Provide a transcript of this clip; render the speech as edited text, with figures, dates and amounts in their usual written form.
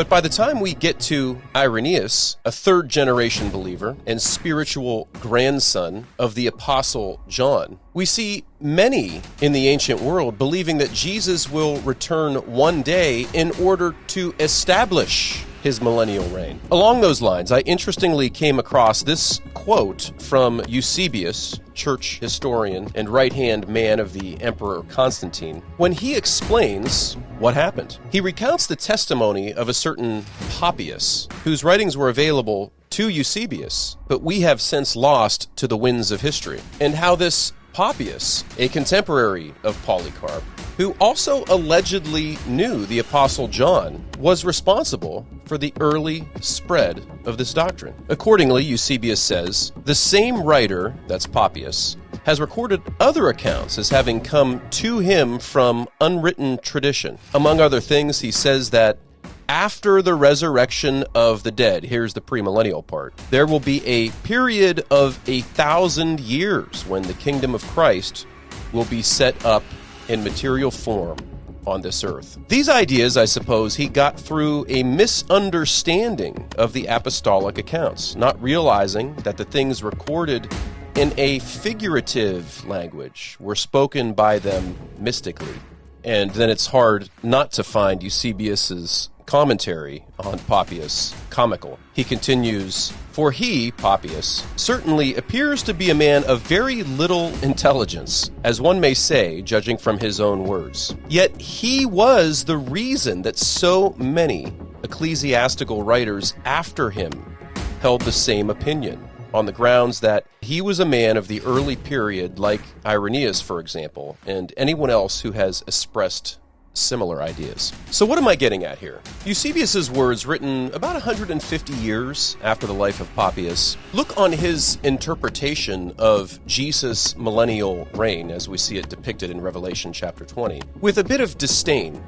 But by the time we get to Irenaeus, a third-generation believer and spiritual grandson of the Apostle John, we see many in the ancient world believing that Jesus will return one day in order to establish his millennial reign. Along those lines, I interestingly came across this quote from Eusebius, church historian and right-hand man of the Emperor Constantine, when he explains what happened. He recounts the testimony of a certain Papias, whose writings were available to Eusebius, but we have since lost to the winds of history, and how this Papias, a contemporary of Polycarp, who also allegedly knew the Apostle John, was responsible for the early spread of this doctrine. Accordingly, Eusebius says, the same writer, that's Papias, has recorded other accounts as having come to him from unwritten tradition. Among other things, he says that after the resurrection of the dead, here's the premillennial part, there will be a period of 1,000 years when the kingdom of Christ will be set up in material form on this earth. These ideas, I suppose, he got through a misunderstanding of the apostolic accounts, not realizing that the things recorded in a figurative language were spoken by them mystically. And then it's hard not to find Eusebius's commentary on Papias comical. He continues, for he, Papias, certainly appears to be a man of very little intelligence, as one may say, judging from his own words. Yet he was the reason that so many ecclesiastical writers after him held the same opinion, on the grounds that he was a man of the early period, like Irenaeus, for example, and anyone else who has expressed similar ideas. So what am I getting at here? Eusebius's words, written about 150 years after the life of Papias, look on his interpretation of Jesus' millennial reign, as we see it depicted in Revelation chapter 20, with a bit of disdain.